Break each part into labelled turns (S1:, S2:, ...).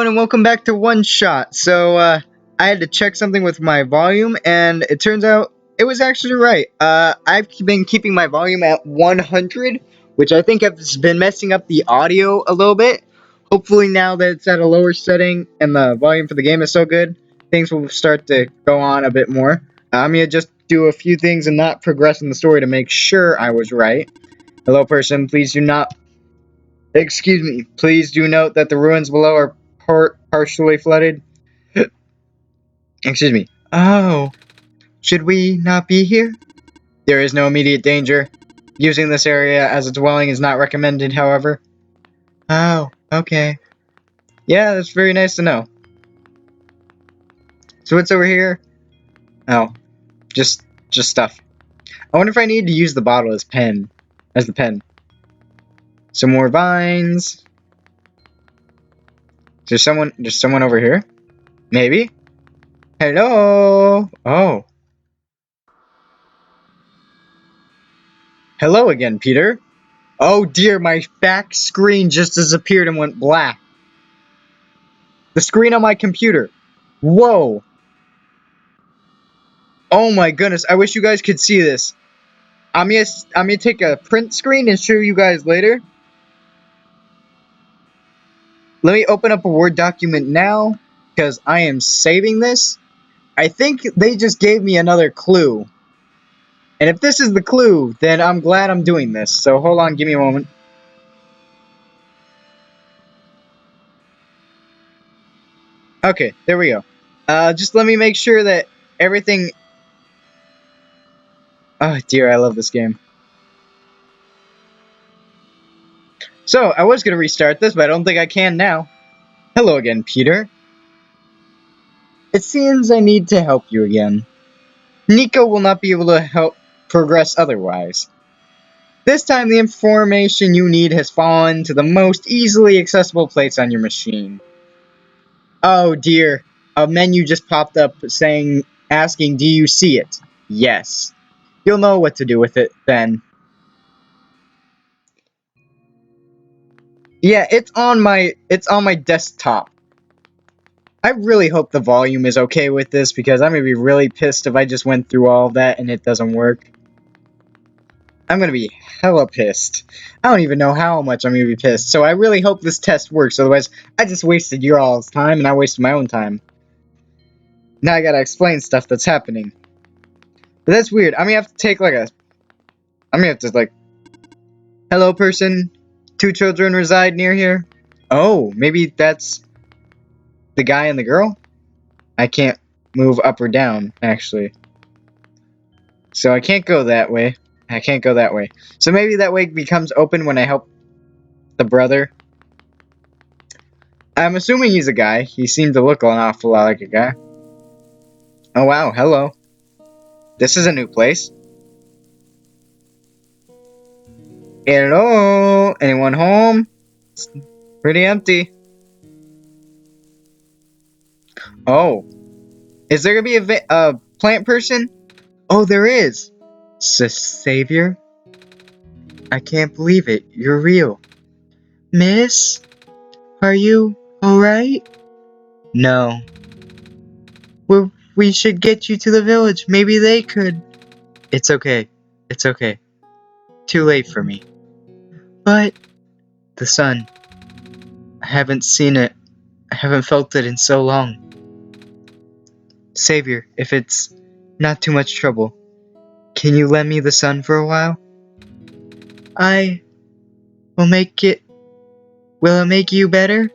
S1: everyone, and welcome back to One Shot. I had to check something with my volume, and it turns out it was actually right. I've been keeping my volume at 100, which I think has been messing up the audio a little bit. Hopefully now that it's at a lower setting and the volume for the game is so good, things will start to go on a bit more. I'm going to just do a few things and not progress in the story to make sure I was right. Hello, person, please do not... Excuse me, please do note that the ruins below are partially flooded. Excuse me. Oh, should we not be here? There is no immediate danger. Using this area as a dwelling is not recommended, however. Oh, okay. Yeah, that's very nice to know. So what's over here? Oh, just stuff. I wonder if I need to use the bottle as the pen. Some more vines. There's someone over here? Maybe? Hello? Oh. Hello again, Peter. Oh dear, my back screen just disappeared and went black. The screen on my computer. Whoa. Oh my goodness, I wish you guys could see this. I'm gonna take a print screen and show you guys later. Let me open up a Word document now, because I am saving this. I think they just gave me another clue. And if this is the clue, then I'm glad I'm doing this. So hold on, give me a moment. Okay, there we go. Just let me make sure that everything... Oh dear, I love this game. So, I was going to restart this, but I don't think I can now. Hello again, Peter. It seems I need to help you again. Nico will not be able to help progress otherwise. This time the information you need has fallen to the most easily accessible place on your machine. Oh dear, a menu just popped up asking, do you see it? Yes. You'll know what to do with it then. Yeah, it's on my desktop. I really hope the volume is okay with this, because I'm going to be really pissed if I just went through all of that and it doesn't work. I'm going to be hella pissed. I don't even know how much I'm going to be pissed, so I really hope this test works, otherwise I just wasted your all's time and I wasted my own time. Now I gotta explain stuff that's happening. But that's weird. I'm going to have to take I'm going to have to hello person, 2 children reside near here. Oh, maybe that's the guy and the girl? I can't move up or down, actually. So I can't go that way. I can't go that way. So maybe that way becomes open when I help the brother. I'm assuming he's a guy. He seemed to look an awful lot like a guy. Oh wow, hello. This is a new place. Hello? Anyone home? It's pretty empty. Oh. Is there gonna be a plant person? Oh, there is. Savior? I can't believe it. You're real. Miss? Are you alright? No. We should get you to the village. Maybe they could. It's okay. It's okay. Too late for me. But the sun. I haven't seen it. I haven't felt it in so long. Savior, if it's not too much trouble, can you lend me the sun for a while? I will make it... Will it make you better?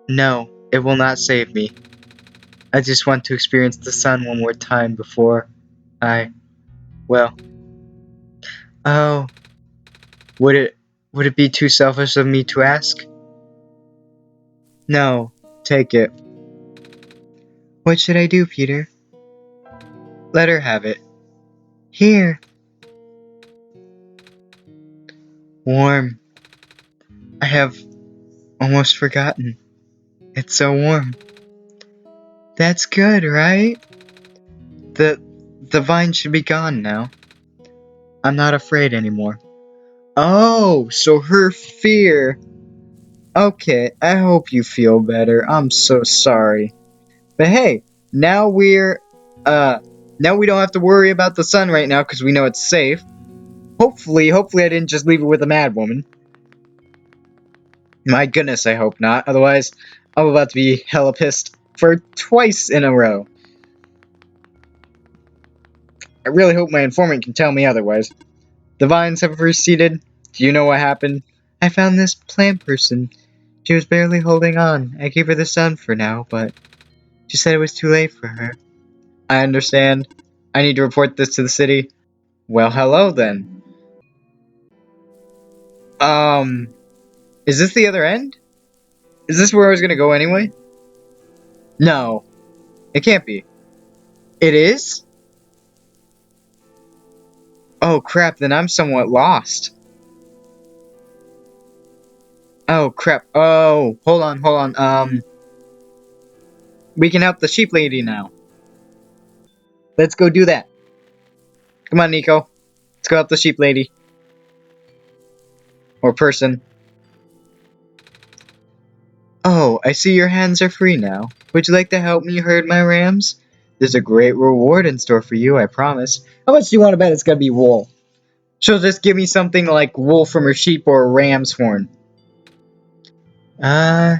S1: No, it will not save me. I just want to experience the sun one more time before well... Oh... Would it be too selfish of me to ask? No, take it. What should I do, Peter? Let her have it. Here. Warm. I have almost forgotten. It's so warm. That's good, right? The vine should be gone now. I'm not afraid anymore. Oh, so her fear Okay, I hope you feel better. I'm so sorry. But hey, now now we don't have to worry about the sun right now because we know it's safe. Hopefully I didn't just leave it with a mad woman. My goodness, I hope not. Otherwise, I'm about to be hella pissed for twice in a row. I really hope my informant can tell me otherwise. The vines have receded. Do you know what happened? I found this plant person. She was barely holding on. I gave her the sun for now, but she said it was too late for her. I understand. I need to report this to the city. Well, hello then. Um, is this the other end? Is this where I was gonna go anyway? No, it can't be. It is? Oh crap, then I'm somewhat lost. Oh crap. Oh, hold on. We can help the sheep lady now. Let's go do that. Come on, Nico. Let's go help the sheep lady. Or person. Oh, I see your hands are free now. Would you like to help me herd my rams? There's a great reward in store for you, I promise. How much do you want to bet it's gonna be wool? She'll just give me something like wool from her sheep or a ram's horn. Uh,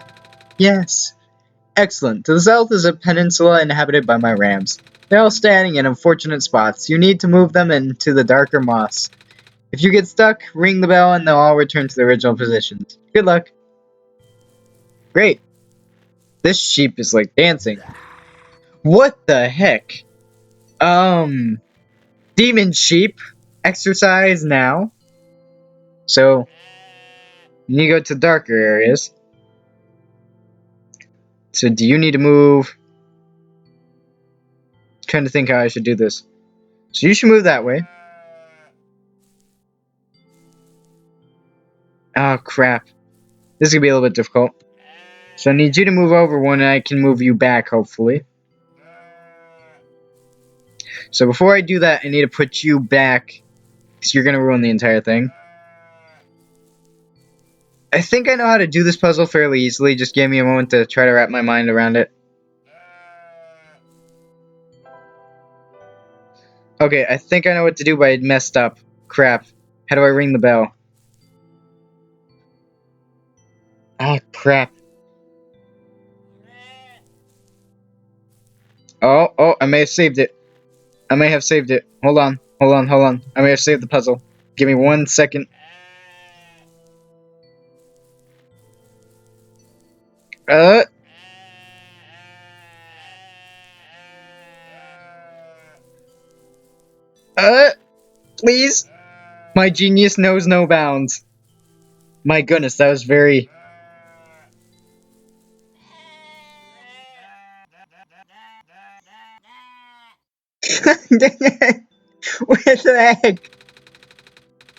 S1: yes. Excellent. To the south is a peninsula inhabited by my rams. They're all standing in unfortunate spots. You need to move them into the darker moss. If you get stuck, ring the bell and they'll all return to their original positions. Good luck. Great. This sheep is like dancing. What the heck? Um, demon sheep, exercise now. So, you need to go to darker areas. So, do you need to move? I'm trying to think how I should do this. So, you should move that way. Oh, crap. This is gonna be a little bit difficult. So, I need you to move over one and I can move you back, hopefully. So, before I do that, I need to put you back because you're gonna ruin the entire thing. I think I know how to do this puzzle fairly easily. Just give me a moment to try to wrap my mind around it. Okay, I think I know what to do, but I messed up. Crap. How do I ring the bell? Ah, crap. Oh, I may have saved it. I may have saved it. Hold on. I may have saved the puzzle. Give me 1 second. Uh, uh, please. My genius knows no bounds. My goodness, that was very... What the heck?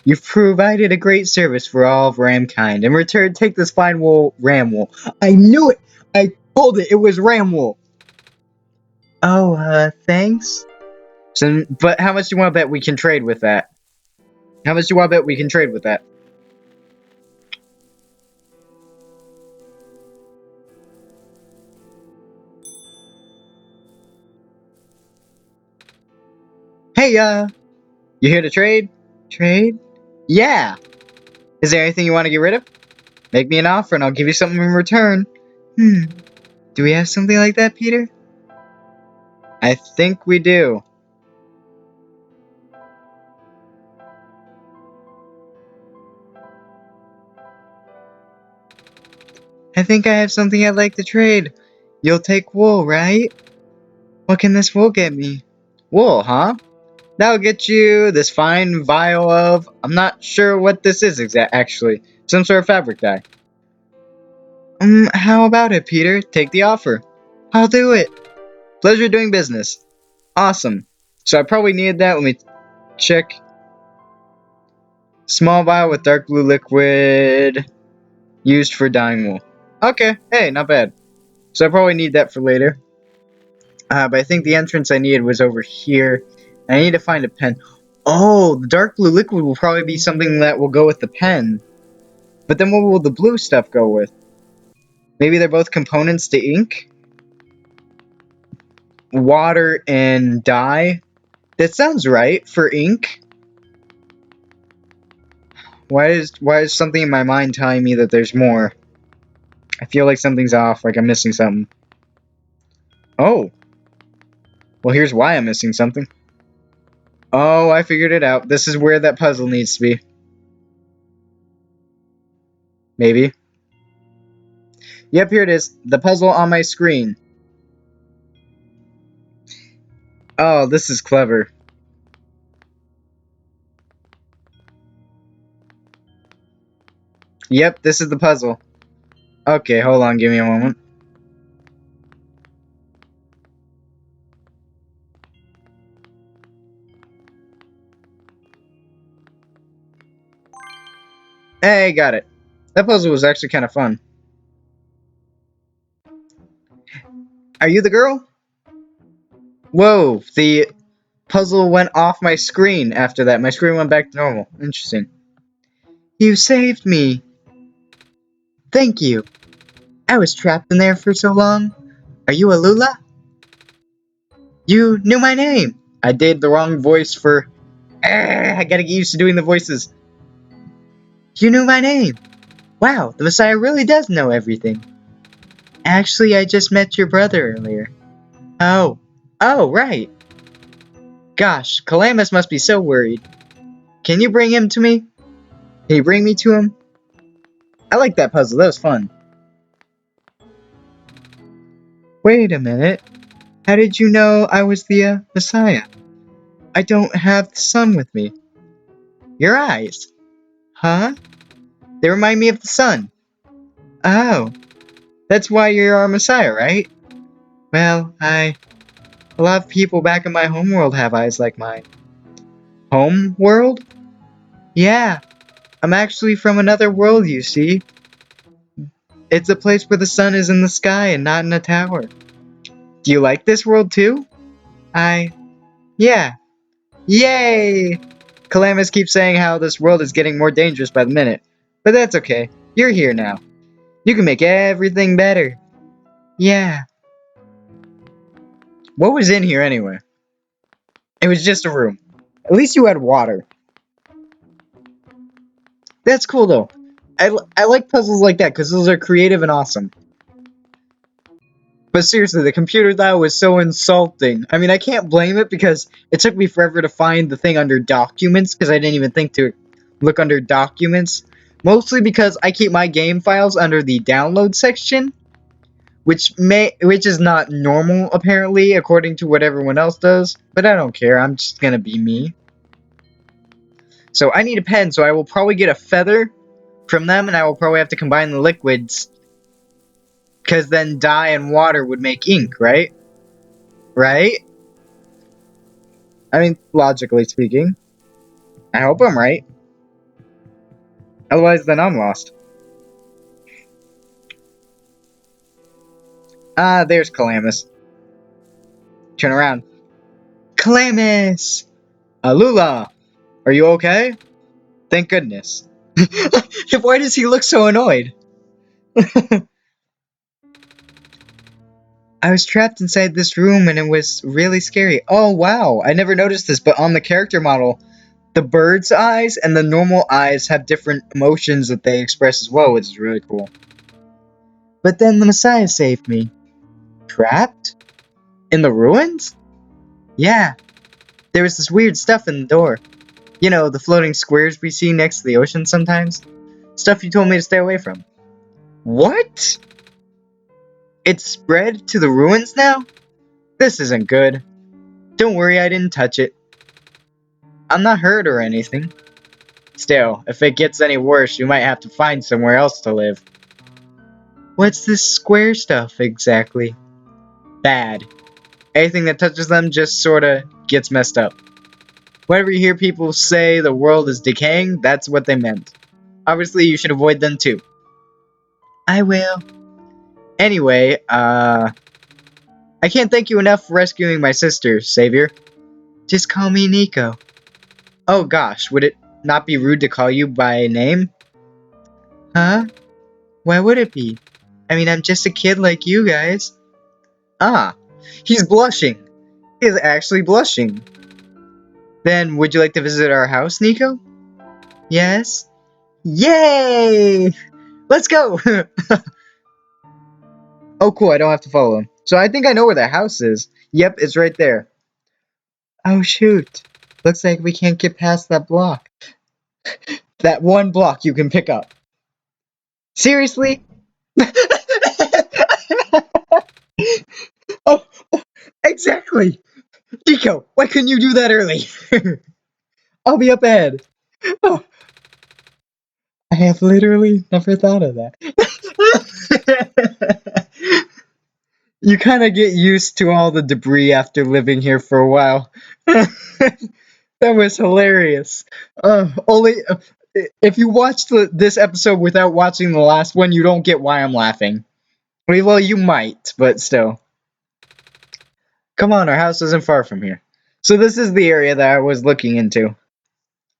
S1: You've provided a great service for all of Ramkind. In return, take this fine wool, ram wool. I knew it! I told it, it was ram wool. Oh, thanks. So, but how much do you want to bet we can trade with that? How much do you want to bet we can trade with that? Hey, you here to trade? Trade? Yeah! Is there anything you want to get rid of? Make me an offer and I'll give you something in return. Do we have something like that, Peter? I think we do. I think I have something I'd like to trade. You'll take wool, right? What can this wool get me? Wool, huh? That'll get you this fine vial of... I'm not sure what this is actually. Some sort of fabric dye. How about it, Peter? Take the offer. I'll do it. Pleasure doing business. Awesome. So I probably needed that. Let me check. Small vial with dark blue liquid used for dyeing wool. Okay, hey, not bad. So I probably need that for later. But I think the entrance I needed was over here. I need to find a pen. Oh, the dark blue liquid will probably be something that will go with the pen. But then what will the blue stuff go with? Maybe they're both components to ink? Water and dye? That sounds right for ink. Why is something in my mind telling me that there's more? I feel like something's off, like I'm missing something. Oh. Well, here's why I'm missing something. Oh, I figured it out. This is where that puzzle needs to be. Maybe. Yep, here it is. The puzzle on my screen. Oh, this is clever. Yep, this is the puzzle. Okay, hold on, give me a moment. Hey, got it. That puzzle was actually kind of fun. Are you the girl? Whoa, the puzzle went off my screen after that. My screen went back to normal. Interesting. You saved me. Thank you. I was trapped in there for so long. Are you a Lula? You knew my name. I did the wrong voice for... I gotta get used to doing the voices. You knew my name. Wow, the Messiah really does know everything. Actually, I just met your brother earlier. Oh. Oh, right. Gosh, Calamus must be so worried. Can you bring him to me? Can you bring me to him? I like that puzzle. That was fun. Wait a minute. How did you know I was the Messiah? I don't have the sun with me. Your eyes. Huh? They remind me of the sun. Oh. That's why you're our Messiah, right? Well, a lot of people back in my homeworld have eyes like mine. Home world? Yeah. I'm actually from another world, you see. It's a place where the sun is in the sky and not in a tower. Do you like this world too? Yeah. Yay! Calamus keeps saying how this world is getting more dangerous by the minute. But that's okay. You're here now. You can make everything better. Yeah. What was in here anyway? It was just a room. At least you had water. That's cool though. I like puzzles like that because those are creative and awesome. But seriously, the computer though was so insulting. I mean, I can't blame it because it took me forever to find the thing under documents because I didn't even think to look under documents. Mostly because I keep my game files under the download section, which is not normal apparently according to what everyone else does. But I don't care. I'm just gonna be me. So I need a pen, so I will probably get a feather from them, and I will probably have to combine the liquids. Because then dye and water would make ink, right? Right? I mean, logically speaking. I hope I'm right. Otherwise, then I'm lost. Ah, there's Calamus. Turn around. Calamus! Alula! Are you okay? Thank goodness. Why does he look so annoyed? I was trapped inside this room and it was really scary. Oh, wow. I never noticed this, but on the character model, the bird's eyes and the normal eyes have different emotions that they express as well, which is really cool. But then the Messiah saved me. Trapped? In the ruins? Yeah. There was this weird stuff in the door. You know, the floating squares we see next to the ocean sometimes? Stuff you told me to stay away from. What? It's spread to the ruins now? This isn't good. Don't worry, I didn't touch it. I'm not hurt or anything. Still, if it gets any worse, you might have to find somewhere else to live. What's this square stuff exactly? Bad. Anything that touches them just sorta gets messed up. Whenever you hear people say the world is decaying, that's what they meant. Obviously, you should avoid them too. I will. Anyway, I can't thank you enough for rescuing my sister, Savior. Just call me Nico. Oh gosh, would it not be rude to call you by name? Huh? Why would it be? I mean, I'm just a kid like you guys. Ah, he's blushing. He is actually blushing. Then, would you like to visit our house, Nico? Yes. Yay! Let's go! Oh, cool, I don't have to follow him. So I think I know where the house is. Yep, it's right there. Oh, shoot. Looks like we can't get past that block. That one block you can pick up. Seriously? Oh, exactly! Nico, why couldn't you do that early? I'll be up ahead. Oh, I have literally never thought of that. You kind of get used to all the debris after living here for a while. That was hilarious. Only if you watched this episode without watching the last one, you don't get why I'm laughing. Well, you might, but still. Come on, our house isn't far from here. So this is the area that I was looking into.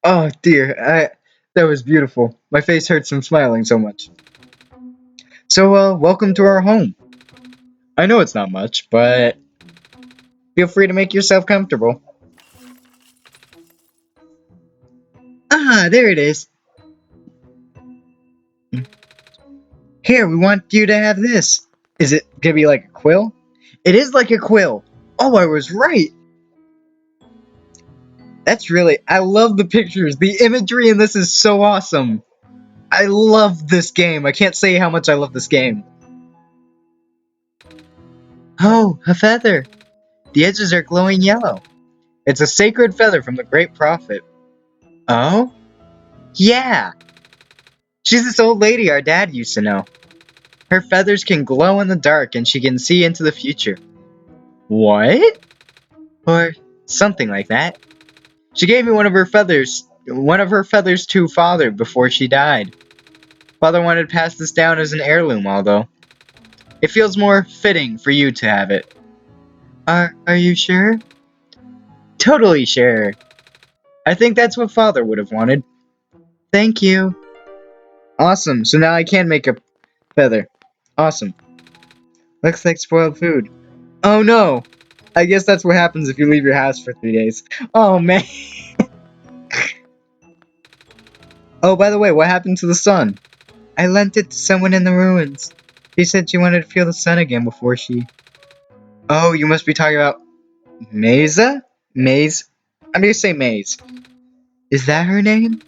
S1: Oh dear, that was beautiful. My face hurts from smiling so much. So, welcome to our home. I know it's not much, but feel free to make yourself comfortable. Ah, there it is. Here, we want you to have this. Is it gonna be like a quill? It is like a quill. Oh, I was right. I love the pictures. The imagery in this is so awesome. I love this game. I can't say how much I love this game. Oh, a feather. The edges are glowing yellow. It's a sacred feather from the great prophet. Oh? Yeah. She's this old lady our dad used to know. Her feathers can glow in the dark and she can see into the future. What? Or something like that. She gave me one of her feathers to father before she died. Father wanted to pass this down as an heirloom, although it feels more fitting for you to have it. Are you sure? Totally sure. I think that's what father would have wanted. Thank you. Awesome, so now I can make a feather. Awesome. Looks like spoiled food. Oh no! I guess that's what happens if you leave your house for 3 days. Oh man. Oh, by the way, what happened to the sun? I lent it to someone in the ruins. She said she wanted to feel the sun again before she... Oh, you must be talking about... Mesa? Maze? I'm gonna say Maze. Is that her name?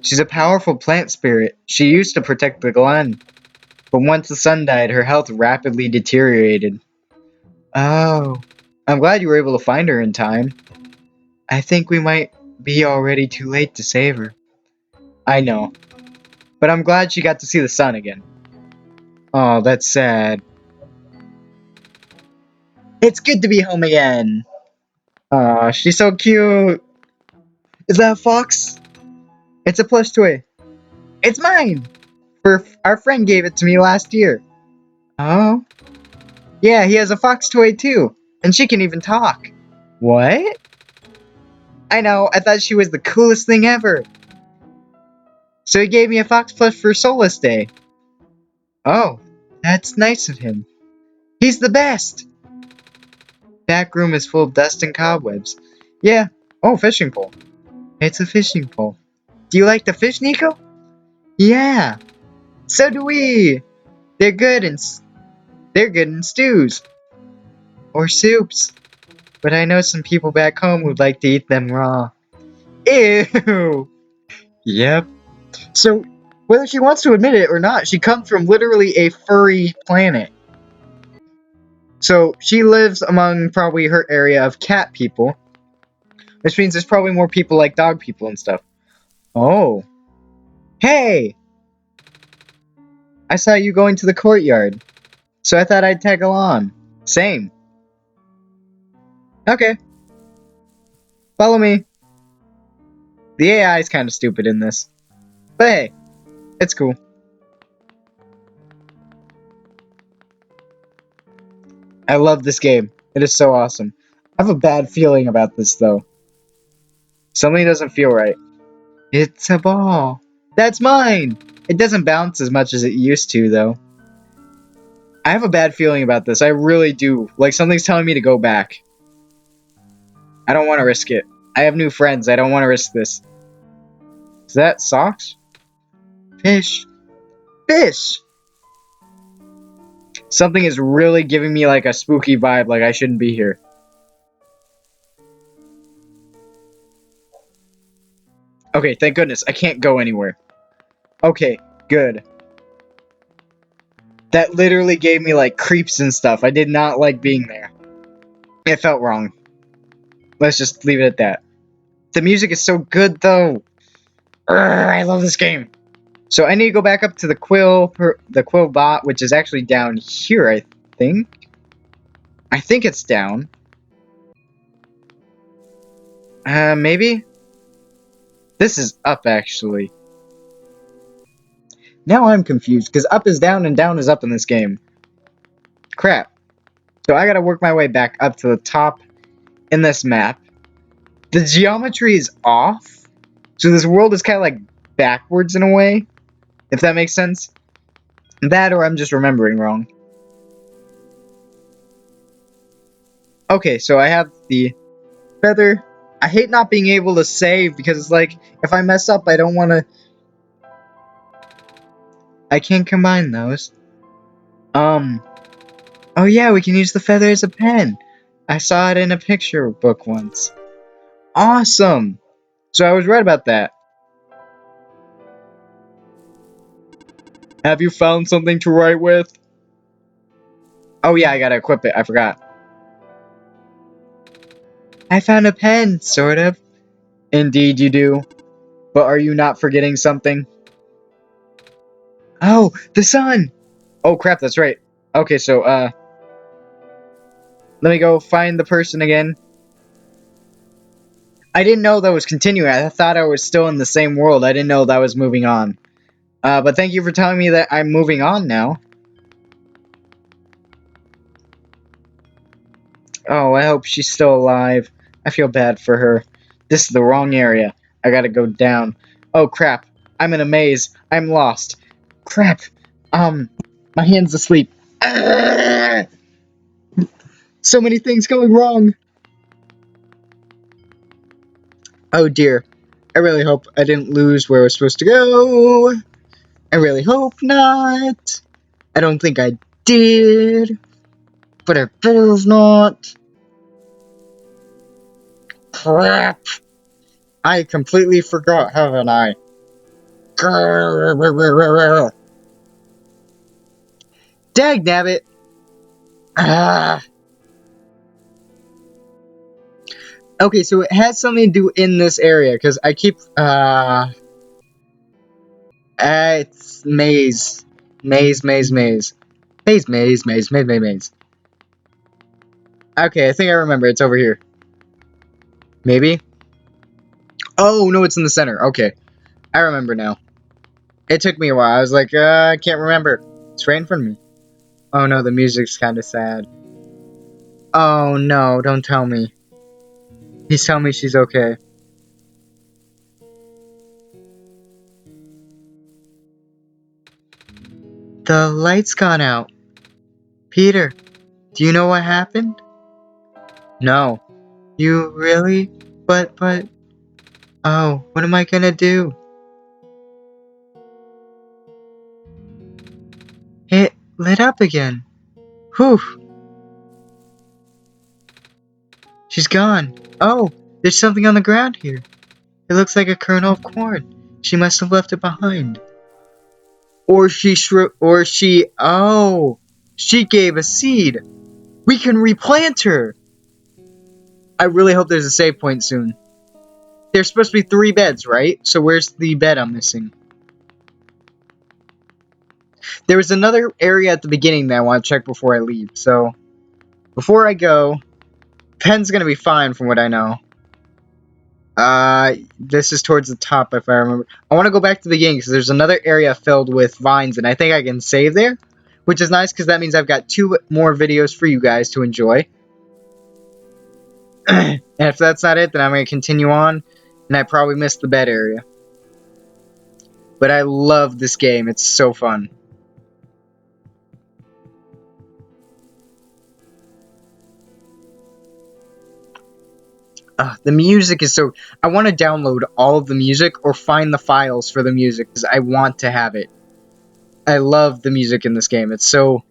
S1: She's a powerful plant spirit. She used to protect the glen. But once the sun died, her health rapidly deteriorated. Oh. I'm glad you were able to find her in time. I think we might be already too late to save her. I know. But I'm glad she got to see the sun again. Oh, that's sad. It's good to be home again. Aw, she's so cute. Is that a fox? It's a plush toy. It's mine. Our friend gave it to me last year. Oh? Yeah, he has a fox toy too. And she can even talk. What? I know, I thought she was the coolest thing ever. So he gave me a fox plush for Solus Day. Oh, that's nice of him. He's the best. Back room is full of dust and cobwebs. Yeah. Oh, fishing pole. It's a fishing pole. Do you like to fish, Nico? Yeah. So do we. They're good in they're good in stews or soups. But I know some people back home who'd like to eat them raw. Ew. Yep. So whether she wants to admit it or not, she comes from literally a furry planet. So she lives among probably her area of cat people, which means there's probably more people like dog people and stuff. Oh. Hey! I saw you going to the courtyard, so I thought I'd tag along. Same. Okay. Follow me. The AI is kind of stupid in this. But hey, it's cool. I love this game. It is so awesome. I have a bad feeling about this, though. Something doesn't feel right. It's a ball. That's mine! It doesn't bounce as much as it used to, though. I have a bad feeling about this. I really do. Like, something's telling me to go back. I don't want to risk it. I have new friends. I don't want to risk this. Is that socks? Fish. Fish! Something is really giving me, like, a spooky vibe, like I shouldn't be here. Okay, thank goodness. I can't go anywhere. Okay, good. That literally gave me, like, creeps and stuff. I did not like being there. It felt wrong. Let's just leave it at that. The music is so good, though. Urgh, I love this game. So I need to go back up to the Quill bot, which is actually down here, I think. I think it's down. Maybe? This is up, actually. Now I'm confused, because up is down and down is up in this game. Crap. So I gotta work my way back up to the top in this map. The geometry is off, so this world is kind of like backwards in a way, if that makes sense. That or I'm just remembering wrong. Okay, so I have the feather. I hate not being able to save because it's like, if I mess up, I don't want to... I can't combine those. Oh yeah, we can use the feather as a pen. I saw it in a picture book once. Awesome! So I was right about that. Have you found something to write with? Oh yeah, I gotta equip it. I forgot. I found a pen, sort of. Indeed you do. But are you not forgetting something? Oh, the sun! Oh crap, that's right. Okay, so, let me go find the person again. I didn't know that was continuing. I thought I was still in the same world. I didn't know that was moving on. But thank you for telling me that I'm moving on now. Oh, I hope she's still alive. I feel bad for her. This is the wrong area. I gotta go down. Oh, crap. I'm in a maze. I'm lost. Crap. My hand's asleep. Ah! So many things going wrong. Oh, dear. I really hope I didn't lose where I was supposed to go. I really hope not. I don't think I did. But I better not. Crap. I completely forgot, haven't I? Dagnabbit! Ah. Okay, so it has something to do in this area, because I keep, it's maze. Maze. Maze. Okay, I think I remember. It's over here. Maybe? Oh, no, it's in the center. Okay. I remember now. It took me a while. I was like, I can't remember. It's right in front of me. Oh, no, the music's kind of sad. Oh, no, don't tell me. Please tell me she's okay. The light's gone out. Peter, do you know what happened? No. You really? But... Oh, what am I gonna do? It lit up again. Whew. She's gone. Oh, there's something on the ground here. It looks like a kernel of corn. She must have left it behind. Or oh, she gave a seed. We can replant her. I really hope there's a save point soon. There's supposed to be 3 beds, right? So where's the bed I'm missing? There was another area at the beginning that I want to check before I leave. So, before I go, pen's gonna be fine from what I know. This is towards the top if I remember. I want to go back to the beginning because there's another area filled with vines and I think I can save there. Which is nice because that means I've got 2 more videos for you guys to enjoy. And if that's not it, then I'm going to continue on. And I probably missed the bed area. But I love this game. It's so fun. The music is so... I want to download all of the music or find the files for the music because I want to have it. I love the music in this game. It's so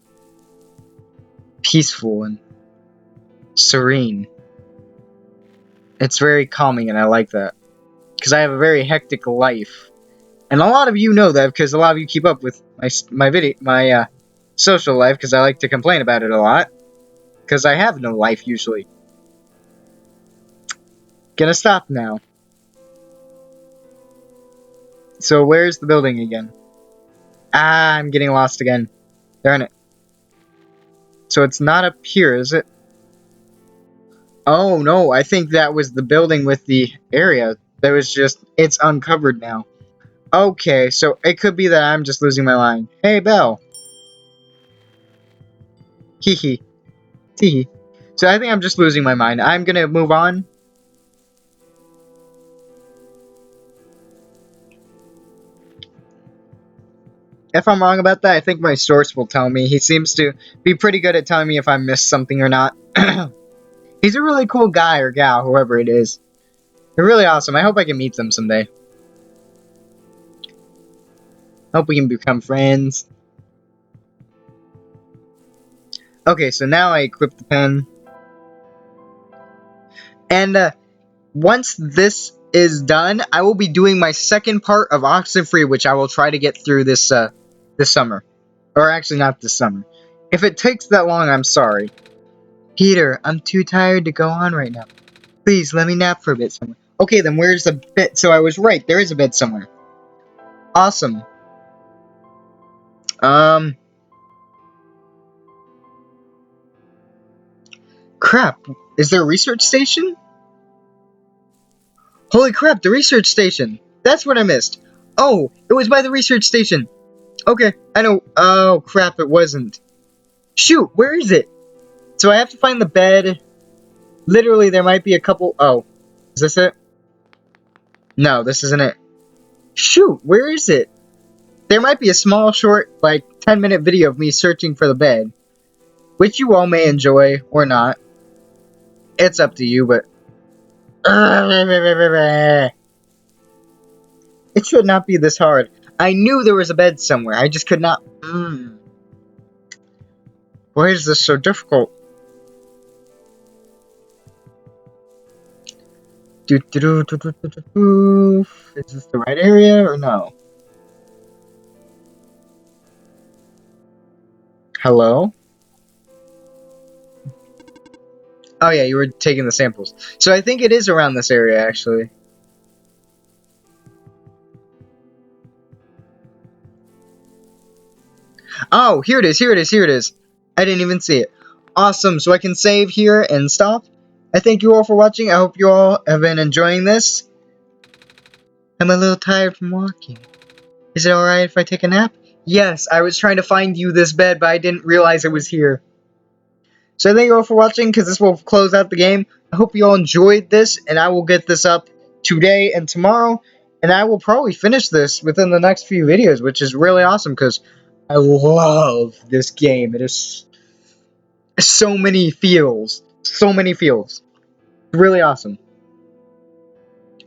S1: peaceful and serene. It's very calming and I like that. Because I have a very hectic life. And a lot of you know that because a lot of you keep up with my social life because I like to complain about it a lot. Because I have no life usually. Gonna stop now. So where's the building again? Ah, I'm getting lost again. Darn it. So it's not up here, is it? Oh no, I think that was the building with the area. That was just... It's uncovered now. Okay, so it could be that I'm just losing my mind. Hey, Belle. Hee hee. Tee hee. So I think I'm just losing my mind. I'm gonna move on. If I'm wrong about that, I think my source will tell me. He seems to be pretty good at telling me if I missed something or not. He's a really cool guy or gal, whoever it is. They're really awesome. I hope I can meet them someday. Hope we can become friends. Okay, so now I equip the pen. And once this is done, I will be doing my second part of Oxenfree, which I will try to get through this summer. Or actually, not this summer. If it takes that long, I'm sorry. Peter, I'm too tired to go on right now. Please, let me nap for a bit somewhere. Okay, then where's the bed? So I was right. There is a bed somewhere. Awesome. Crap. Is there a research station? Holy crap, the research station. That's what I missed. Oh, it was by the research station. Okay, I know. Oh, crap, it wasn't. Shoot, where is it? So I have to find the bed. Literally, there might be a couple... Oh, is this it? No, this isn't it. Shoot, where is it? There might be a small, short, like, 10-minute video of me searching for the bed. Which you all may enjoy, or not. It's up to you, but... It should not be this hard. I knew there was a bed somewhere. I just could not... Why is this so difficult? Is this the right area, or no? Hello? Oh yeah, you were taking the samples. So I think it is around this area, actually. Oh, here it is, here it is, here it is. I didn't even see it. Awesome, so I can save here and stop. I thank you all for watching. I hope you all have been enjoying this. I'm a little tired from walking. Is it alright if I take a nap? Yes, I was trying to find you this bed, but I didn't realize it was here. So thank you all for watching, because this will close out the game. I hope you all enjoyed this, and I will get this up today and tomorrow. And I will probably finish this within the next few videos, which is really awesome, because I love this game. It is so many feels. So many feels. Really awesome.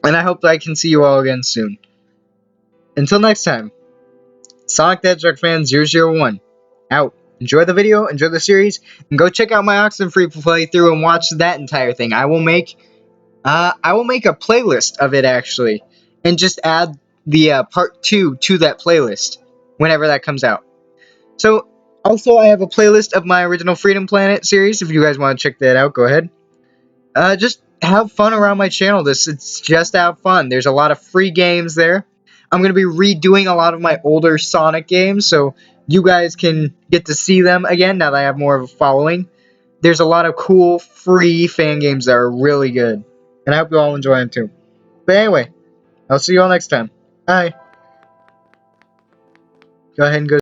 S1: And I hope I can see you all again soon. Until next time, Sonic the Hedgehog fan 001, out. Enjoy the video, enjoy the series, and go check out my Oxenfree playthrough and watch that entire thing. I will make a playlist of it, actually, and just add the part 2 to that playlist whenever that comes out. So, also, I have a playlist of my original Freedom Planet series. If you guys want to check that out, go ahead. Just have fun around my channel. It's just have fun. There's a lot of free games there. I'm going to be redoing a lot of my older Sonic games, so you guys can get to see them again now that I have more of a following. There's a lot of cool, free fan games that are really good, and I hope you all enjoy them too. But anyway, I'll see you all next time. Bye. Go ahead and go